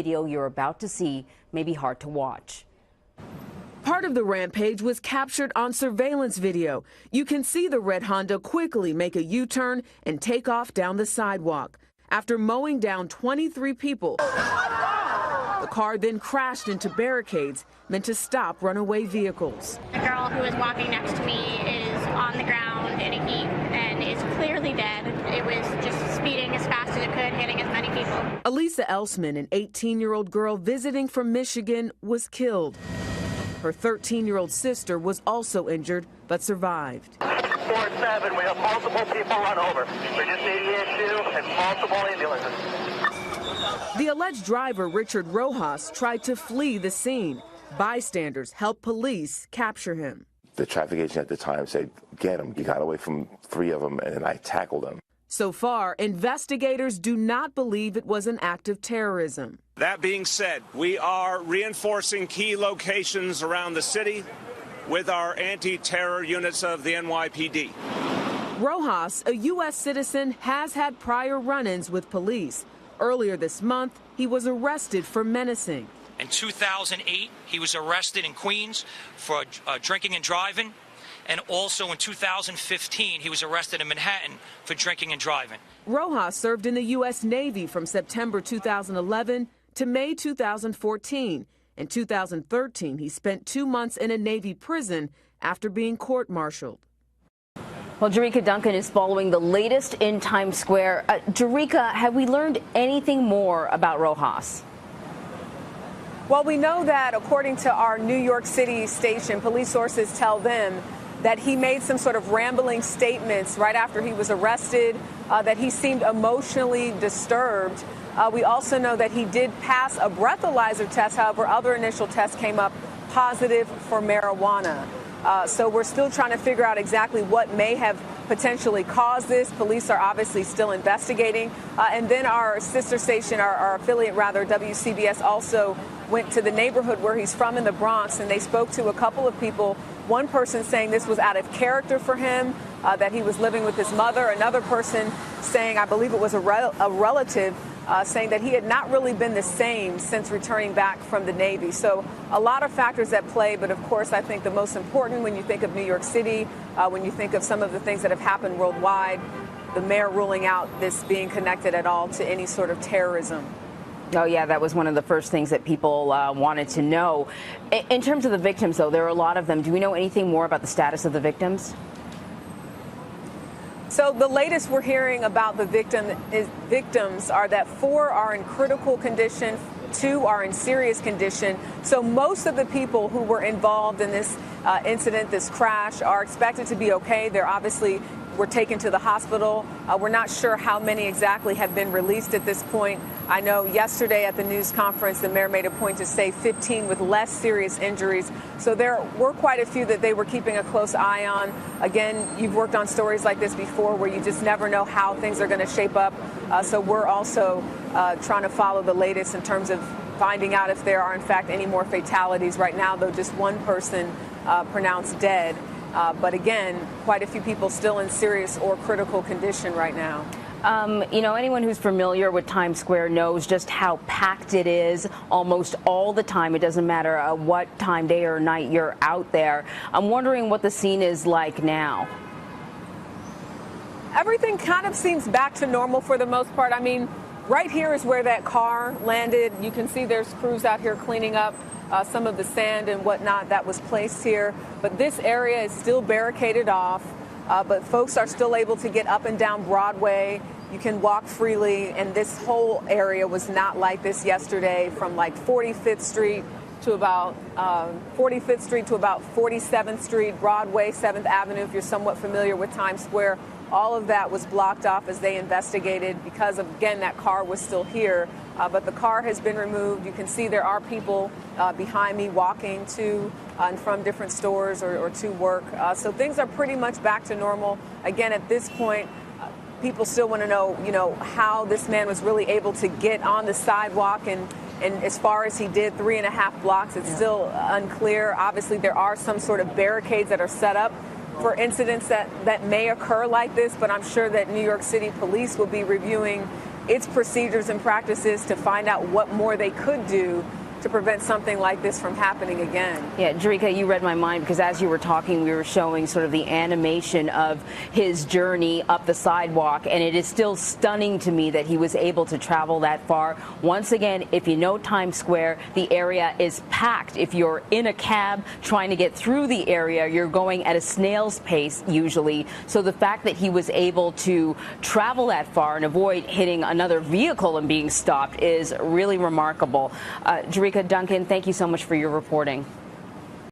video you're about to see may be hard to watch. Part of the rampage was captured on surveillance video. You can see the red Honda quickly make a U-turn and take off down the sidewalk. After mowing down 23 people, the car then crashed into barricades meant to stop runaway vehicles. The girl who was walking next to me is on the ground in a heap and is clearly dead. It was just speeding as fast as it could, hitting as many people. Elisa Elsman, an 18-year-old girl visiting from Michigan, was killed. Her 13-year-old sister was also injured but survived. 4-7, we have multiple people run over. We just need issue and multiple ambulances. The alleged driver, Richard Rojas, tried to flee the scene. Bystanders helped police capture him. The traffic agent at the time said, "Get him." He got away from 3 of them, and then I tackled him. So far, investigators do not believe it was an act of terrorism. That being said, we are reinforcing key locations around the city with our anti-terror units of the NYPD. Rojas, a U.S. citizen, has had prior run-ins with police. Earlier this month, he was arrested for menacing. In 2008, he was arrested in Queens for drinking and driving. And also in 2015, he was arrested in Manhattan for drinking and driving. Rojas served in the U.S. Navy from September 2011 to May 2014. In 2013, he spent 2 months in a Navy prison after being court-martialed. Well, Jerika Duncan is following the latest in Times Square. Jerika, have we learned anything more about Rojas? Well, we know that according to our New York City station, police sources tell them that he made some sort of rambling statements right after he was arrested, that he seemed emotionally disturbed. We also know that he did pass a breathalyzer test. However, other initial tests came up positive for marijuana. So we're still trying to figure out exactly what may have potentially caused this. Police are obviously still investigating. And then our sister station, our affiliate rather, WCBS, also went to the neighborhood where he's from in the Bronx, and they spoke to a couple of people. One person saying this was out of character for him, that he was living with his mother. Another person saying, I believe it was a relative, saying that he had not really been the same since returning back from the Navy. So a lot of factors at play, but of course I think the most important when you think of New York City, when you think of some of the things that have happened worldwide, the mayor ruling out this being connected at all to any sort of terrorism. Oh, yeah, that was one of the first things that people wanted to know. In terms of the victims, though, there are a lot of them. Do we know anything more about the status of the victims? So the latest we're hearing about the victims are that 4 are in critical condition, 2 are in serious condition. So most of the people who were involved in this incident, this crash, are expected to be okay. They're obviously were taken to the hospital. We're not sure how many exactly have been released at this point. I know yesterday at the news conference, the mayor made a point to say 15 with less serious injuries. So there were quite a few that they were keeping a close eye on. Again, you've worked on stories like this before where you just never know how things are going to shape up. So we're also trying to follow the latest in terms of finding out if there are, in fact, any more fatalities. Right now, though, just one person pronounced dead. But again, quite a few people still in serious or critical condition right now. You know, anyone who's familiar with Times Square knows just how packed it is almost all the time. It doesn't matter what time, day or night you're out there. I'm wondering what the scene is like now. Everything kind of seems back to normal for the most part. I mean, right here is where that car landed. You can see there's crews out here cleaning up some of the sand and whatnot that was placed here. But this area is still barricaded off, but folks are still able to get up and down Broadway. You can walk freely, and this whole area was not like this yesterday, from like 45th Street to about 47th Street, Broadway, 7th Avenue, if you're somewhat familiar with Times Square. All of that was blocked off as they investigated because, again, that car was still here. But the car has been removed. You can see there are people behind me walking to and from different stores or to work. So things are pretty much back to normal. Again, at this point, people still want to know, how this man was really able to get on the sidewalk and as far as he did 3.5 blocks, it's still unclear. Obviously, there are some sort of barricades that are set up for incidents that may occur like this, but I'm sure that New York City police will be reviewing its procedures and practices to find out what more they could do to prevent something like this from happening again. Yeah, Jerika, you read my mind because as you were talking, we were showing sort of the animation of his journey up the sidewalk, and it is still stunning to me that he was able to travel that far. Once again, if you know Times Square, the area is packed. If you're in a cab trying to get through the area, you're going at a snail's pace usually. So the fact that he was able to travel that far and avoid hitting another vehicle and being stopped is really remarkable. Jerika, Duncan, thank you so much for your reporting.